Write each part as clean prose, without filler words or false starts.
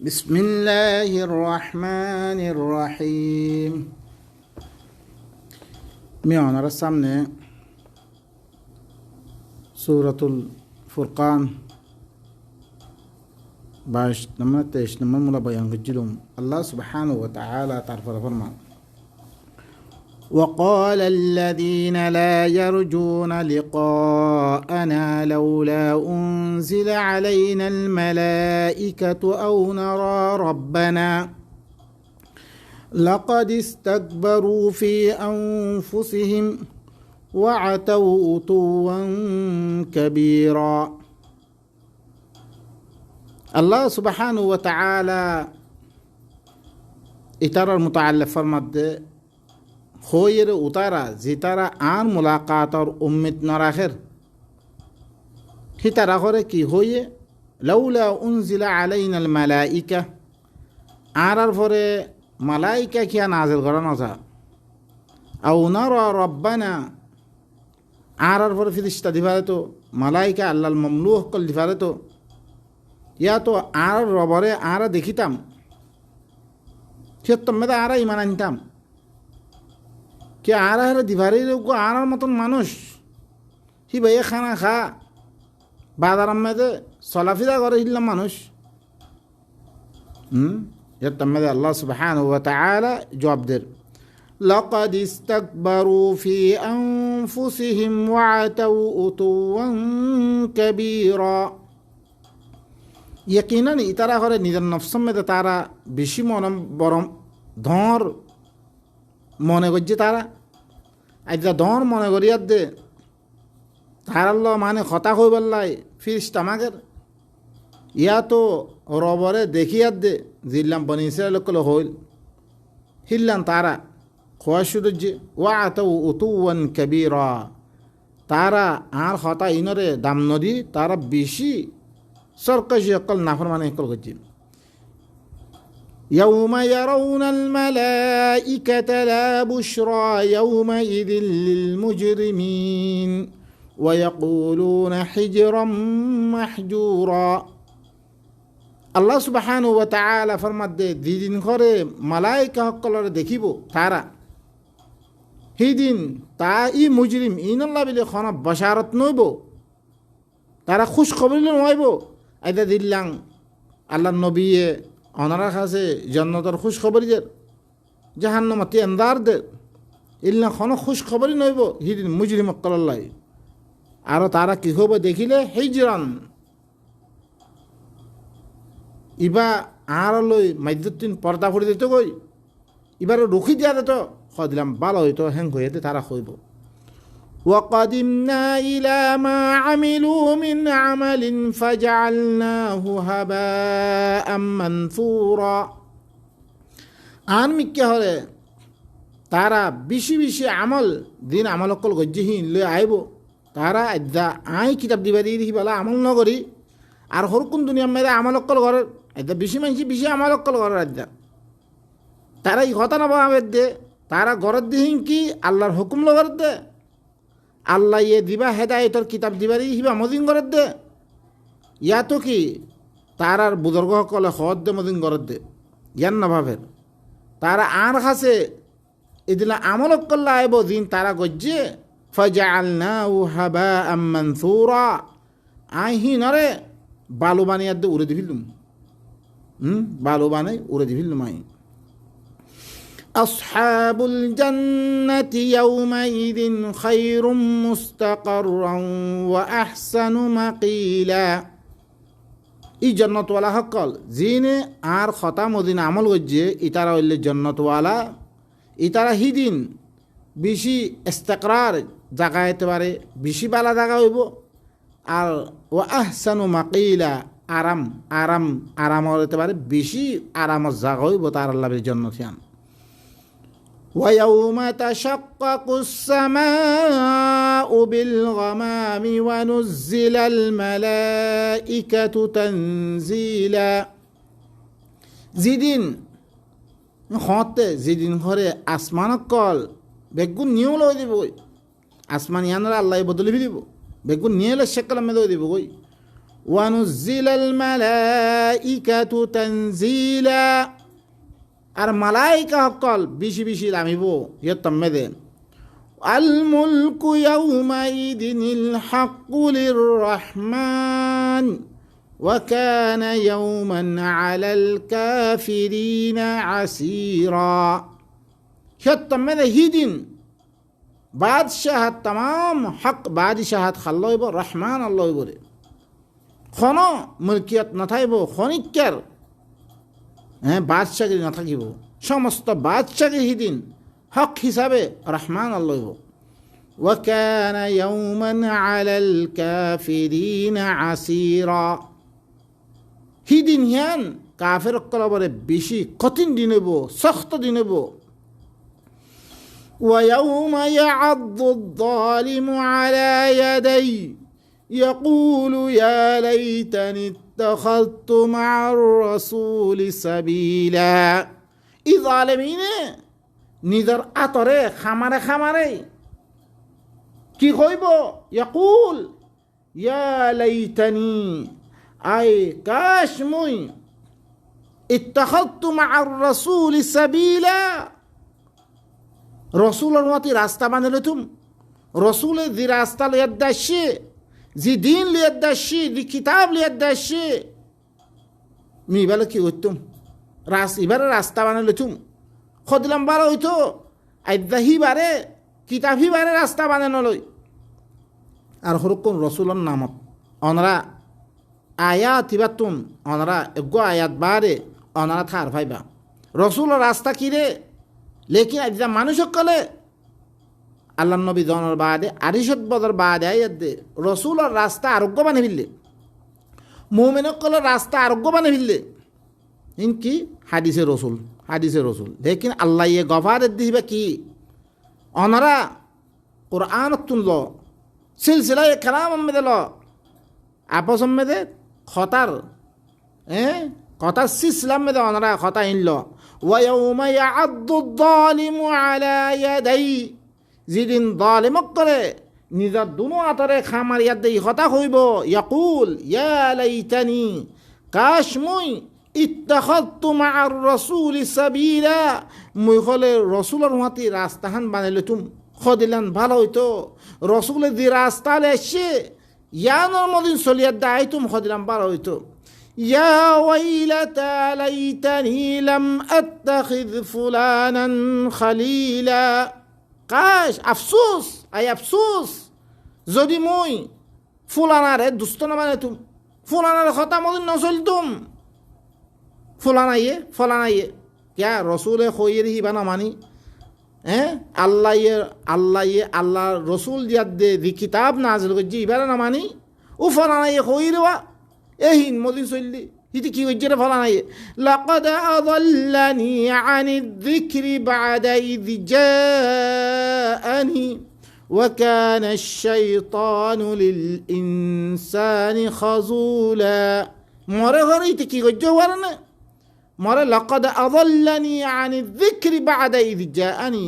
بسم الله الرحمن الرحيم میان সামনে সূরাতুল ফুরকান 22 নম্বর 23 নম্বর মুলা বয়ান করছিলাম। আল্লাহ সুবহানাহু ওয়া তাআলা তারপর ফরমান وقال الذين لا يرجون لقاءنا لولا أنزل علينا الملائكة أو نرى ربنا لقد استكبروا في أنفسهم وعتوا عتوا كبيرا الله سبحانه وتعالى إترى المتعلق فرمت خویر اتارا زیتارا آن ملاقات اور امت نراخر ہی تراخر کی ہوئے لولا انزل علینا الملائکہ آرار فورے ملائکہ کیا نازل کرنا تھا او نرى ربنا آرار فورے فرشتہ دفارے تو ملائکہ اللہ المملوح کل دفارے تو یا تو آرار ربارے آرار دیکھیتام چھت تم میں دا آرار ایمان انتام কে আরা হেরা দিভারের আনার মতন মানুষ হি ভাই খানা খা বাজার আম্মেদে চলাফিরা করে হিলাম মানুষ এর তাম্মেদে আল্লাহ সুবহানাহু ওয়া তাআলা জবাব দের লাকাদ ইস্তাকবারু ফি আনফুসিহিম ওয়া আতাউ উতুওয়ান কাবীরা ইয়াকিনান ইতারা করে নিজের নফসের মধ্যে তারা বেশি বরং ধর মনে করছে তারা আজ ধর মনে করিয়ার দে তারাল্ল মানে কথা কইবার ফিরিস্তা আমাদের ইয়া তো রবরে দেখিয়ার দে জিল্লাম বনি ইসরায়েল কল হইল হিল্লান তারা খোয়া শুধু যে ওয়া আতাউ উতুওয়ান কাবীরা তারা আর কথা ইনরে দাম নদী তারা বেশি সরকাশি অকল নাফরমানি অকল করছে يوم يرون الملائكة لا بشرى يومئذ للمجرمين ويقولون حجرا محجورا الله سبحانه وتعالى فرمت دي دين করে মালায়েকা হকলরে দেখিব তারা হিদিন তা ই মুজরিম ইনাল্লাহ বিলে খানা বশারত নইব তারা খুশ খবর নইব আইদা দিল্লাং আল্লাহ নবীয়ে ওনারা কাছে জান্নাতের খুশ খবরই দের জাহান্নামতে আন্দার দের ইল্লা কোনো খুশ খবরই নইব হিদিন মুজরিম অকল্লাই আর তারা কি হবে দেখিলে হিজরান ইবা আর লই মাইদুদ্দিন পর্দা ফুড়ে দিত কই এবার রুখি দিয়া দিত দিলাম ভালো হইতো হ্যাং হয়ে তারা হইব وقدمنا إلى ما عملوا من عمل فجعلناه هباء منثورا আন মিক্কে হলে তারা বেশি বেশি আমল দিন আমল অকল গজ্জিহীন লই আইব তারা আদ্যা আই কিতাব দিবা দিয়ে দেখি বলা আমল নগরী আর হরকুন দুনিয়া মেয়েরা আমল অকল করে আদ্যা বেশি মানুষ বেশি আমল অকল করে আদ্যা তারা এই কথা না ভাবে দে তারা গরত দিহীন কি আল্লাহর হুকুম লগর দে আল্লাহ ইয়ে দিবা হেদায়তর কিতাব দিবারই হিবা মদিন গরত দে ইয়া তো কি তার আর বুজর্গ সকলে হদ দে মদিন গরত দে ইয়ান না ভাবের তারা আর খাসে এদিলা আমল করলে আইব দিন তারা গজ্জে ফাজআলনাহু হাবাআম মানসুরা আইহি নরে বালু বানিয়ে দে উড়ে দিবিলুম বালু বানাই উড়ে দিবিলুম আই أصحاب الجنة يومئذ خير مستقرا وأحسن مقيلا ই জন্নতওয়ালা হকল জিনে আর খতা মদিন আমল গজ্জে ইতারা হইলে জন্নতওয়ালা ইতারা হিদিন বেশি ইস্তেকরার জায়গা হইতে পারে বেশি বালা জায়গা হইব আর ও আহসানু মাকিলা আরাম আরাম আরাম হইতে পারে বেশি আরামের জায়গা হইব তার আল্লাহর জন্নতিয়ান ويوم تشقق السماء بالغمام ونزل الملائكة تنزيلا জিদিন হতে জিদিন ঘরে আসমান কল বেগুন নিয়েও লই দিব আসমান ইয়ানরা আল্লাহ বদলে দিব বেগুন নিয়ে এলে শেকল মেলে দিব কই ওয়ানুজ্জিলাল মালাইকাতু তানজিলা আর মালাইকা সকল বেশি বেশি নামিব ইয়তম মেদে আল মুলকু ইয়াউমাইদিনিল হাক্কু লিররহমান ওয়া কানা ইয়াওমান আলাল কাফিরিনা আসীরা ইয়তম মেদে হিদিন বাদশাহাত তাম হক বাদশাহাত খাল্লইব রহমান আল্লাহ বলে খন মুলকিয়ত নাথাইব খনিকার বাদশাগিরি নাথাকিব সমস্ত বাদশাগি হিদিন হক হিসাবে রহমান আল্লাহ ওয়া কানা ইয়াওমান আলাল কাফিরিনা আসীরা হিদিন হিয়ান কাফের কলবরে বেশি কঠিন দিন হইব সখ্ত দিন হইব ويوم يعض الظالم على يديه يقول يا ليتني اتخذت مع الرسول سبيلا এই জালেমিনে নিজের আতরে খামারে খামারে কি কইব ইয়াকুল ইয়া লাইতানি আই কাশ মুই ইত্তাখাযতু মা'আর রাসূল সাবিলা রসুলের মতো রাস্তা বানালে তুম রসুলের যে রাস্তা লিয়ে দাসে যে দিন লিয়ে দাসে যে কিতাব লিয়ে দাসে মি বলে কি হইতুম এবারে রাস্তা বানালে তুম খদিলাম বারো হইতো আইদাহি বারে কিতাবহি বারে রাস্তা বানানো লই আর হরকম রসুলের নামত অনরা আয়াত ইবাতুন অনরা এগো আয়াত বারে অনরা থার ভাইবা রসুলের রাস্তা কি রে লেকিন আজ মানুষ সকলে আল্লাহ নবী জনের বাদে আরিশত বদর বাদে আয়াত দে রসুলের রাস্তা আরোগ্য বানে ফেললে মুমিন সকলের রাস্তা আরোগ্য বানে ফেললে ইনকি হাদিসে রসুল লেকিন আল্লাহ ইয়ে গফারের দিবা কি অনারা কোরআন তুনল সিলসিলা কালাম মেদে ল আপস মেদে খতার খতার সিসলাম মেদে অনারা খতা ইনল ওয়ায়াউমা ইয়া'আদ্দু যালিমু আলা ইয়াদাই যেদিন জালিমক করে নিজের দুনো আতরে খামার ইয়াদ দেই কথা হইব ইয়াকুল ইয়া লাইতানি কাশ মুই ইত্তাখাযতু মা'আর রাসূলি সাবিলা মুই হলে রসুলের মতি রাস্তাহান বানাইলে তুম খদিলান ভালো হইতো রসুলের যে রাস্তা লেসে ইয়ানোর মদিন চলিয়ার দায় তুম খদিলাম ভালো হইতো يا ويلتى ليتني لم أتخذ فلانا خليلا কাশ আফসোস আফসোস যদি মুই ফুলানারে দুষ্ট না মানে তুম ফুলানারে কথা মদিন নচলতুম ফলানাইয়ে ক্যা রসুলে খইয়ের হিবা না মানি আল্লাহ রসুল দিয়ার দে দি কিতাব নাজিল করছি ইবারে না মানি ও ফলানাইয়ে খইরেওয়া এহিন মদিন চললি ইতি কি হইছে রে ফলানাইয়ে লাকাদ আযাল্লানি আনিয যিকরি বা'দা ইয জাআনি ওয়া কানা আশ-শাইতানু লিল ইনসানি খাযুলা মরে ঘরে ইতি কি হইছে ওয়ারে না মরে লাকাদ আযাল্লানি আনিয যিকরি বা'দা ইয জাআনি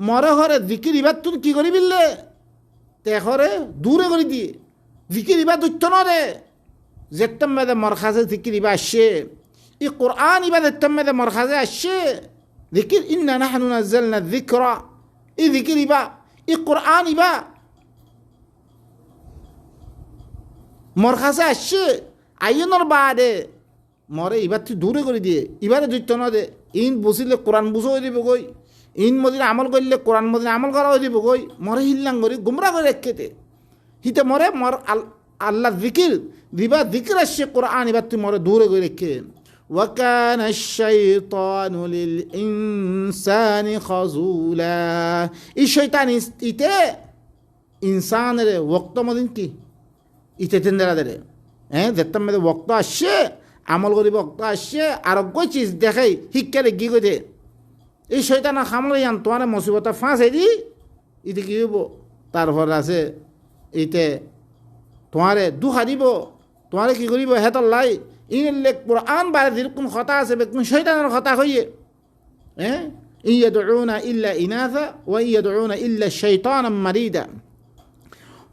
মরে ঘরে যিকির ইবাদ তুই কি করি বিললে তে ঘরে দূরে করে দিয়ে যিকির ইবাদ দৈত্য না রে যেতাম মেদে মরখাজে যিকির ইবা আসছে ই কোরআন ইবা যেতাম মেদে মরখাজে আসছে যিকির ইন্না নাহনু নাযালনা যিকরা ই যিকির ইবা ই কোরআন ইবা মরখাজে আসছে আইনের বাদে মরে ইবার তুই দূরে করে দিয়ে ইবারে দৈত্য না দে ইন বসিলে কোরআন বুঝো হয়ে দিব গই ইন মদিন আমল করলে কোরআন মদিন আমল করা হয়ে দিব গই মরে হিল্লাং করি গুমরা করে রেখেতে হিতে মরে মর আল্লাহ যিকির দিবা যিকির আসছে কোরআন এবার তুই মরে দূরে করে রেখে ওয়া কানা আশ-শাইতানু লিল ইনসানি খাযুলা এই শয়তান ইতে ইনসানের ওয়াক্ত মদিন কি ইতে তেন্দারা দে যেতাম মেদে ওয়াক্ত আসছে আমল করি ওয়াক্ত আসছে আর কই চিজ দেখাই শিক্ষারে কি কই দে এই শয়তান খামলে জান তোমার মুসিবত ফাঁসে দি ইতে কি হইব তারপর আছে ইতে তোমারে দুখা দিব তোমারে কি করিব হেতর লাই ইন লেখ কোরআন বারে যেরকম কথা আছে বেকুন শয়তানের কথা হইয়ে ইয়াদউনা ইল্লা ইনাথা ওয়া ইয়াদউনা ইল্লা শাইতানাম মারিদা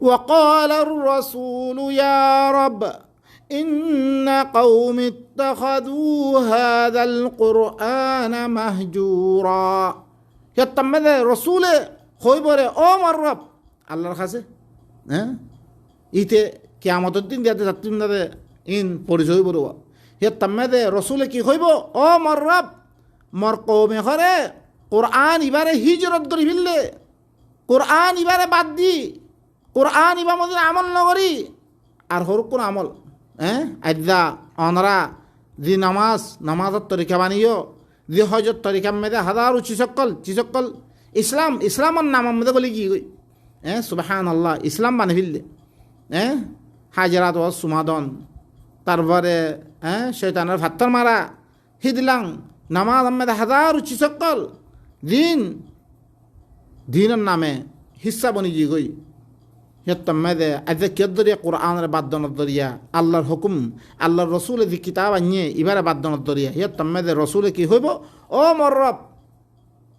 وقال الرسول يا رب ইন্না কওমি ইত্তাখাযু হাযাল কুরআনা মাহজুরা। ইয়াত্তাম্মাদে রসুলে হইবরে ও মর রব আল্লাহর কাছে, হ্যাঁ ইতে কিয়ামতের দিন দিয়াতে যাত্রীন দাদে ইন পরিচয় বড়ুয়া। ইয়াত্তাম্মাদে রসুলে কি হইব, ও মর রব মর কওমে হরে কোরআন ইবারে হিজরত করি ফেললে, কোরআন ইবারে বাদ দি, কোরআন ইবা মধ্যে আমল নগরী আর হর কোন আমল, হ্যাঁ আজ্জা অনরা যে নামাজের তরিকা বানিও, যে হজর তরিকা মেদে হাজারো চিসকল ইসলামের নামের মধ্যে বলি কি হ্যাঁ সুবহানাল্লাহ ইসলাম বানি ফেললে, হ্যাঁ হাজারাত ওয়াজ সুমাদন, তারপরে হ্যাঁ শয়তানের ফাত্তর মারা হিদলাং নামাজ মেদে হাজারো চিসকল দিনের নামে হিস্সা বনি জি গই। মেদে আজ কে দরিয়া কোরআনের বাদ্যনের দরিয়া আল্লাহর হুকুম আল্লাহর রসুলের যে কিতাব আনিয়ে এবারে বাদ্যনের দরিয়া মেদে রসুলে কি হইব, ও মর রব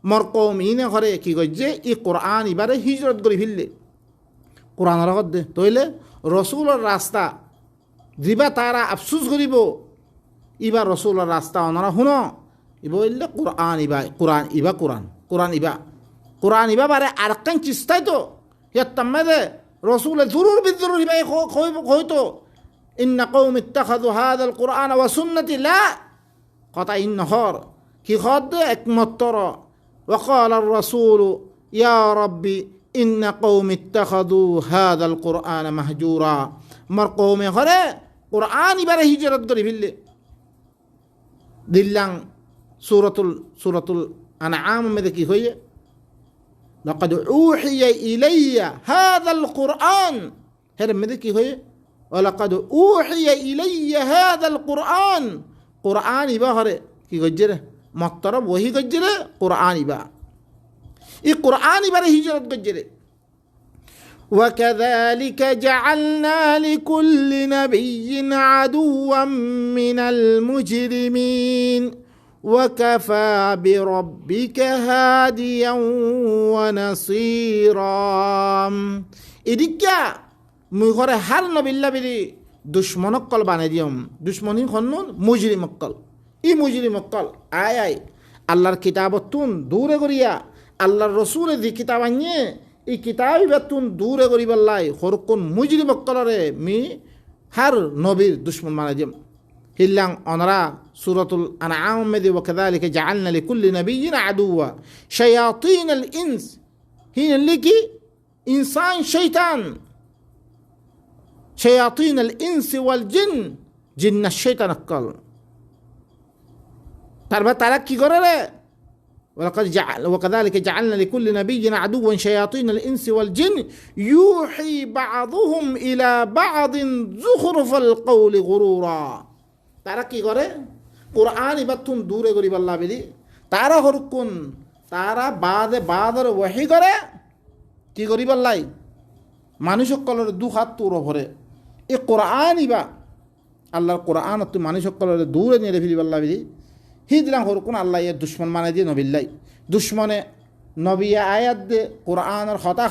মর কৌম ইনে ঘরে কি করছে ই কোরআন এবারে হিজরত করে ফেললে কোরআনের দে তইলে রসুলের রাস্তা দিবা তারা আফসুস করিব, ইবার রসুলের রাস্তা ওনারা শুন ইব বললে কোরআন ইবা বারে আর কান চিস্তাই তো মেদে রসুলে জরুর বিজরুর ইবাই হইতো ইন্না কওমি ইত্তাখাযু হাযাল কুরআন ওয়া সুন্নতি লা কথা ইন্নহর কি খদ একমাত্র وقال الرسول يا ربي إن قوم اتخذوا هذا القرآن مهجورا مر قوم غره قرآن بره هجرت করি ফেললে দিল্লাং সূরাতুল আনআম মধ্যে কি হয়ে لقد أوحي إلي هذا القرآن هذا ماذا كي هي ولقد أوحي إلي هذا القرآن قرآن بهر كي گجره مطرب وهي گجره قرآن با اي قرآن بره هجرت گجره وكذلك جعلنا لكل نبي عدوا من المجرمين وكفى بربك هاديا ونصيرا إديكا مغره هر نبي الله بلي دشمنك قل بانيديم دشمنين خنون مجرمك قل إي مجرمك قل آي আল্লাহর কিতাবতুন দূরে করিয়া আল্লাহর রসুলের যে কিতাব আনিয়ে এই কিতাবই বেতুন দূরে করিবাল্লাই হরকুন মুজরিম অক্কলরে মি হার নবীর দুশ্মন মানাজিম হিল্লাং অনরা সূরাতুল আনআম মেদি ওয়াকাযালিকা জাআলনা লিকুল্লি নাবিয়্যিন আদুওয়া শায়াতিনাল ইনস হিন লিকি ইনসান শয়তান শায়াতিনাল ইনস ওয়াল জিন জিন্নাশ শয়তান অক্কল তারা কি করে রে وكذلك جعلنا لكل نبي عدوا شياطين الإنس والجن يوحي بعضهم إلى بعض زخرف القول غرورا তারা কি করে কোরআন ইবাতুন দূরে করি বল্লা বলি তারা হরকুন তারা বাদের ওয়াহি করে কি করি বল্লাই মানুষ সকলের দু হাত তোর ভরে এই কোরআন ইবা আল্লাহর কোরআন তুই মানুষ সকলের দূরে নিয়ে ফেলি বল্লা বলি হিজলাম হরকুন আল্লাহ এর দুশ্মন মানে দিয়ে নবিল্লাই দুশ্মনে নবিয়া আয়াত দে কোরআনের হতা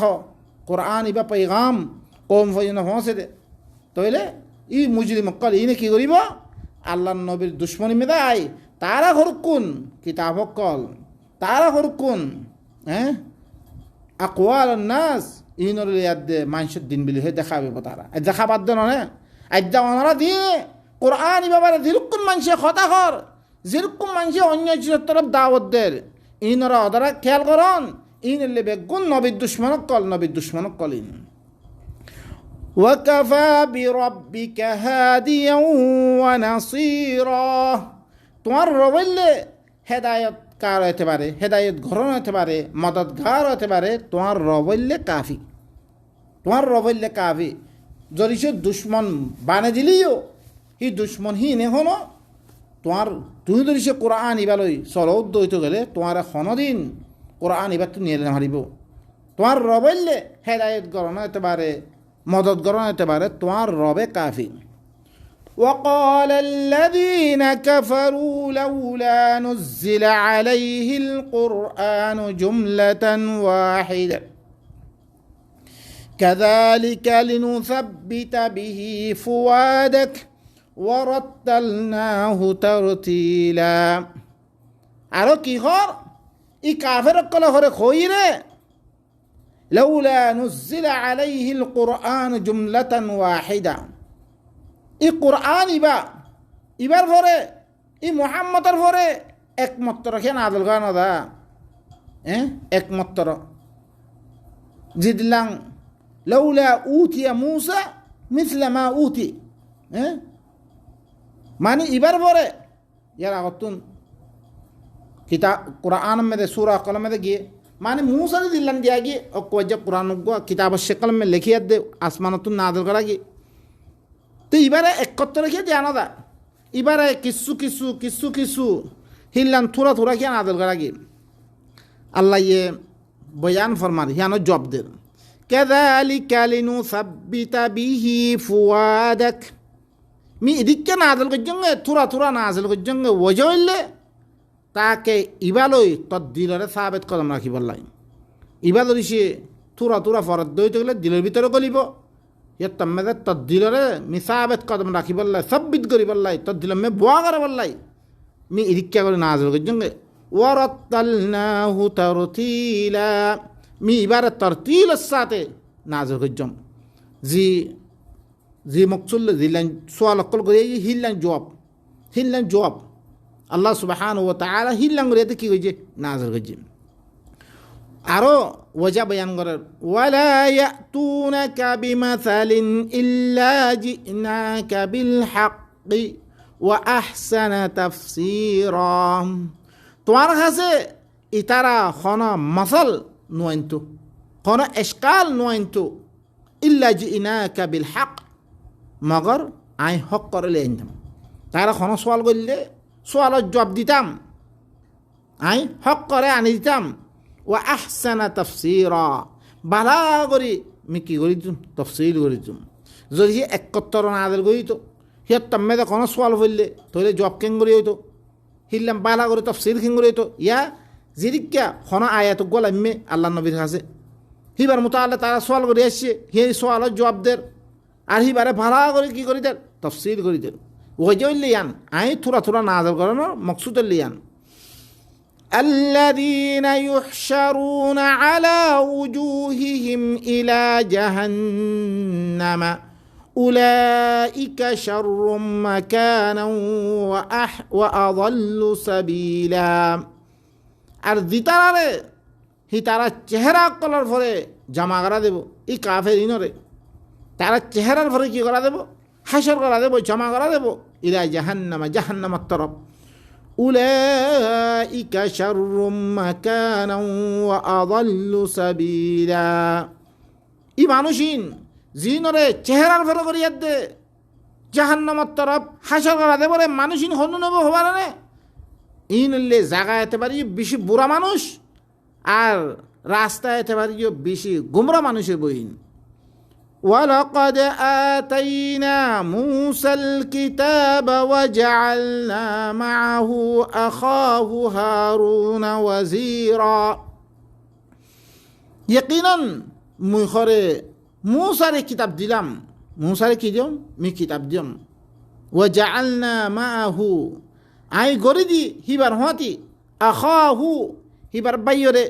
কোরআন ইবা পেগাম কম ফজনে পৌঁছে দে তইলে ই মুজরিম মক্কল ইনে কি করিব আল্লাহর নবীর দুশ্মনী মেদা আই তারা হরকুন কিতাব কল তারা হরকুন হ্যাঁ আকওয়াল নাস ইনর ইয়াদ দে মানুষের দিন বিলি হয়ে দেখাবে তারা দেখা বাদ দেন না আজ্জা ওনারা দিয়ে কোরআন ইবারে দিরকুন মানুষে হতা কর যেরকম মানুষে অন্য জিনিসের তরফ দাওয়াত দেয় ইনরা ওদারা খেয়াল করন ইনলে বেগুন নবীর দুশ্মনক কলিন ওয়াকাফা বিরাব্বিকা হাদিয়ান ওয়া নাসীরা তোমার রবলে হেদায়েত কার হতে পারে হেদায়েত ঘরণ হতে পারে মদদগার হতে পারে তোমার রবলে কাফি যদি সে দুশ্মন বানে দিলিও হি দুশ্মন হি নে হনো তোমার তুমি যদি সে কোরআন ইবালই চলত দইতে গেলে তোমার কোনোদিন কোরআন ইবার তুমি নিয়ে হারিব তোমার রবলে হেদায়েত গরণ হতে পারে মদত গরণ হতে পারে তোমার রবে কাফি وقال الذين كفروا لولا نزل عليه القرآن جملة واحدة كذلك لنثبت به فؤادك ওয়ারাত্তালনাহু তারতিলা। আরো কি হর ই কাফের কল হরে খইরে লাউলা নুজিলা আলাইহিল কুরআন জুমলাতান ওয়াহিদা। ই কুরআন ইবার ভরে ই মুহাম্মদর ভরে একমাত্র কে নাযিল করা দা একমাত্র জিদলাং লাউলা উতিয়া মূসা মিছলা মা উতি মানে ইবার ভরে ইয়ার আগতুন কিতাব কুরআন में सूरा कलम में गए माने मूसा ने दिलन दिया गए और कोई जब कुरान को किताब शक्ल में लिखिए दे आसमान तो नादल करा गए तो इबारे एकत्र के जाना था इबारे किस्सू हिलन थोड़ा क्या नादल करा गए अल्लाह ये बयान फरमा रही है ना जवाब दे कज़ालिका लिनुसब्बिता बिही फुआदक मी इदिक्के नादल को जंगे थोड़ा नादल को जंगे वजह তাকে ইবালই তদ্দিলরে সাবেত কদম রাখিব লাই ইবালরি সে থুরা ফরত দইতে গেলে দিলের ভিতরে গলিব ইয়ে তম্মেদে তদ্দিলরে মি সাবেত কদম রাখিব লাই সব্বিত করিব লাই তদ্দিল মে বুয়া করাব লাই মি ইদিক্কা করে নাজল করজঙ্গে ওয়ারাত্তালনাহু তারতিলা মি ইবারে তরতিলের সাথে নাজল করজম জি মকসুল জিলান সোয়াল অকল করে হিল্লান জবাব আল্লাহ সুবহানাহু ওয়া তাআলা হিল্লাং রেতে কি কইছে নাযিল কইছে আরো ওয়াজা বয়ান করার ওয়ালা ইয়াতুনাকা বিমাসালিন ইল্লা জিনাকা বিল হাক্কি ওয়া আহসানা তাফসীরা। তোমার কাছে ইতারা খনা মাসাল নোয়াইন্তু খনা ইশকাল নোয়াইন্তু ইল্লা জিনাকা বিল হক মগর আই হক করলে আইতাম তারা খনা সওয়াল করলে সোয়ালের জবাব দিতাম আই হক করে আনি দিতাম ও আহসানা তাফসীরা বালা করে আমি কি করি তফসিল করি যদি সে একত্তর নাযিল করিত সে তম্মেদে কোনো সোয়াল হইলে তাহলে জবাব কেন করি হইতো হিললাম বালা করে তফসিল কেন করি হইতো ইয়া জিরিকা কোনো আয়াত গোলামে আল্লাহ নবীর কাছে হিবার মতো আল্লাহ তারা সোয়াল করে আসছে সেই সোয়ালের জবাব দের আর হিবারে ভালা করে কি করি দেন তফসিল করি দেন ওই লিয়ান আই থোড়া নাযিল করানোর মকসুদ লিয়ান الذين يحشرون على وجوههم إلى جهنم أولئك شر مكانا وأضل سبيلا। আর দিতারে হিতারা চেহারা কলার ফলে জামা করা দেব এই কাফের ইনরে তারা চেহারার ফলে কি করা দেব হাসর করা দেব জমা করা দেব ইলা জাহান্নামার তরফ উলাইকা শাররুম মাকানান ওয়া আযাল্লু সাবিলা। ই মানুষিন জিনরে চেহারার ফলে করিয়া দে জাহান্নামার তরফ হাসর করা দেব রে মানুষিন হনু নেব হবার না ইনলে জায়গা এতে পারি বেশি বুড়া মানুষ আর রাস্তায় এতে পারি বেশি গুমরা মানুষের বইন। ولقد آتينا موسى الكتاب وجعلنا معه أخاه هارون وزيرا। يقينا مخره موسى الكتاب دلام موسى الكتاب مي كتاب ديم وجعلنا معه أي غردي هبر هاتي أخاه هبر بايره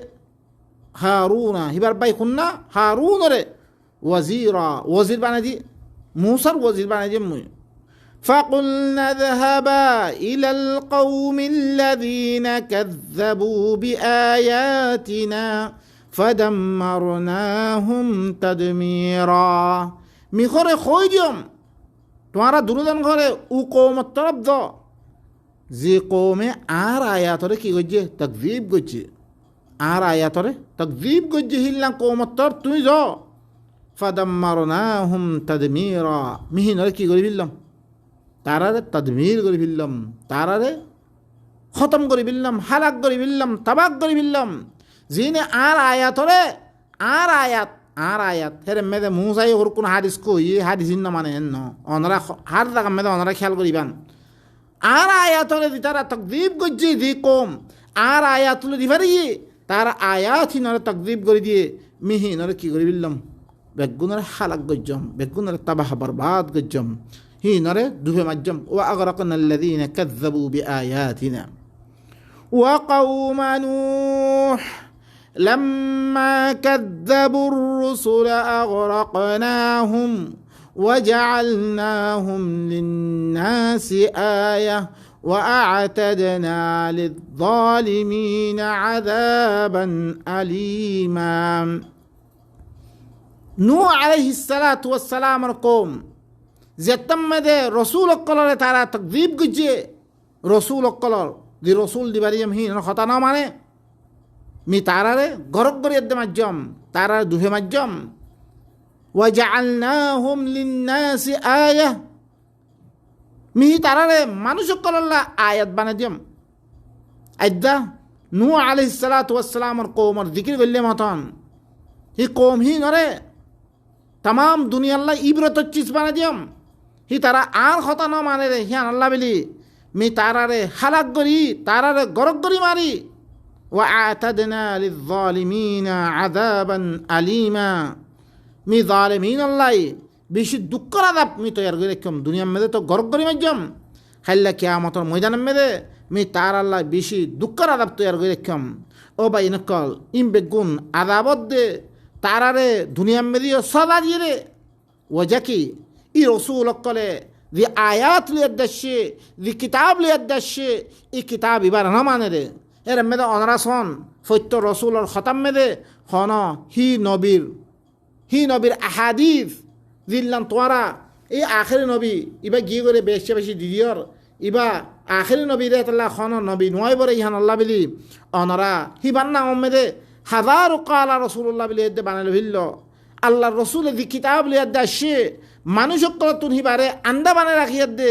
هارون هبر باي كنا هارون ره وزيرا وزير بانجي موسى وزير بانجي موي فقلنا اذهبا إلى القوم الذين كذبوا بآياتنا فدمرناهم تدميرا। মিখরে খই দিম তোমারা দুরুদান ঘরে ও কৌমের তরফ দ যে কৌমে আর আয়াতরে কি করছে তাকযীব করছে আর আয়াতরে তাকযীব করছে হিল্লা কৌমের তরফ তুমি যাও ফাদাম্মারনাহুম তাদমীরা মিহিনরে কি করে ফেললাম তারারে তাদমীর করে ফেললাম তারারে খতম করে ফেললাম হালাক করে ফেললাম তাবাক করে ফেললাম জিনে আর আয়াত হেরে মেদে মুসাই ওর কোন হাদিস কই হাদিস না মানে ন অনরা হার জায়গা মেদে অনরা খেয়াল করিবান আর আয়াতরে তারা তাকযীব করছে দি কম আর আয়াতুল দিবারি তার আয়াত হিনরে তাকযীব করে দিয়ে মিহিনরে কি করে ফেললাম বেগুনের হালাক গজ্জম বেগুনের তাবাহ বরবাদ গজ্জম হি নরে দুহে মাজ্জম ওয়া আগরাকনা আল্লাযীনা কাযযাবু বিআয়াতিনা ওয়া কওমা নূহ লাম্মা কাযযাবুর রুসুলা আগরাকনাহুম وجعلناهم للناس آية وأعتدنا للظالمين عذابا أليما نوح عليه الصلاة والسلام القوم زتمد رسول القلال تارا تكذيب گجے رسول القلال دي رسول دي بريم هين خطانا مانے مي تارا رے گرگ گری اد مجم تارا دوه مجم وجعلناهم للناس آية مي تارا رے মানুষ القلال آيات بنا ديم أدى نوح عليه الصلاة والسلام القوم ذكر بالله مطان هي قوم هي نرى तमाम दुनिया अल्लाह इब्रत चीज बना दियम ही तारा आर खता न माने रे हियान अल्लाह बिली मी तारा रे हलाक गरी तारा रे गरक गरी मारी व आतदना लिज़ालिमीन अज़ाबन अलीमा मी जालिमीन अल्लाह बेशी दुक्कर अदाब मी तैयार करे रखम दुनिया में तो गरक गरी मजम खैला कियामत मैदान में दे मी तारा अल्लाह बेशी दुक्कर अदाब तैयार करे रखम ओ भाई नकल इम बेगुन अदाबत दे तारा रे दुनिया में दियो सदा दिए रे वजह की ई रसूल अक्कले दी आयात ले दशे दी किताब ले दशे ई किताब इबार न माने रे एर में दे अनरासन फत्तो रसूल और खत्म में दे खाना ही नबीर अहादीस दिल्लान तोरा ई आखिरी नबी इबा गी करे बेशे बेशी दिदियर इबा आखिरी नबी रे तल्ला खाना नबी नोय बरे इहान अल्लाह बिली अनरा ही बनना में दे हजार قال رسول الله بليد بانل هيلو الله الرسول ذي كتاب ليد الشيء মানুষ কতন হিবারে আন্দা বানে রাখিয়ে দে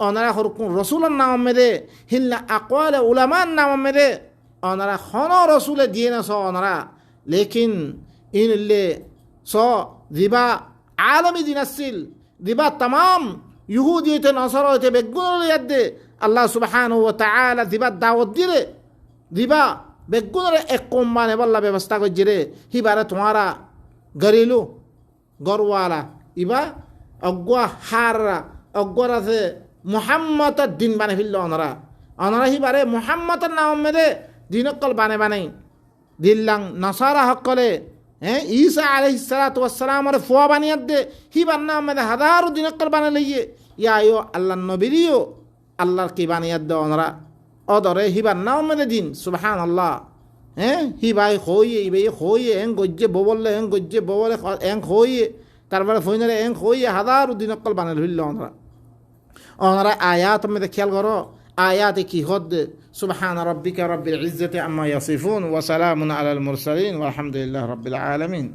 অনারা হরকুন রসুলের নাম মেদে হিল্লা আকওয়াল উলামার নাম মেদে অনারা খন রসুলে দিয়ে না স অনারা লেকিন ইনলে স দিবা আলমী দিন আসছিল দিবা तमाम ইহুদি হইতে নসরা হইতে বেগুন লিয়াদ দে আল্লাহ সুবহানাহু ওয়া তাআলা দিবা দাওয়াত দিলে দিবা बेगुनरे एक कौम माने बल्ला व्यवस्था को जिरे ही बारे तुम्हारा घरेलू गौरवाला इबा अगुआ हारा अगुआ से मोहम्मद दिन बाने फिल्लो अनरा ही बारे मोहम्मद नाम में दे दिन कल बाने बाने दिल्लांग नसारा हक्कले हैं ईसा अलैहिस्सलातु वस्सलाम और फुआ बानियत दे ही बान्ना में दे हजारों दिन कल बाने लिए या यो अल्लाह नबीरियो अल्लाह की बानियत दे अनरा অদরে হিবার নাও মেরে দিন সুবহান আল্লাহ হ্যাঁ হিবাই খইয়ে ইবে খইয়ে এং গজ্জে ববলে এং গজ্জে ববলে এং খইয়ে তারপরে ফইনারে এং খইয়ে হাজার দিন অকল বানাল হইল ওনারা আয়াত মধ্যে খেয়াল করো আয়াতে কি হদ সুবহান রাব্বিকা রাব্বিল ইজ্জাতি আম্মা ইয়াসিফুন ওয়া সালামুন আলাল মুরসালিন ওয়া আলহামদুলিল্লাহি রাব্বিল আলামিন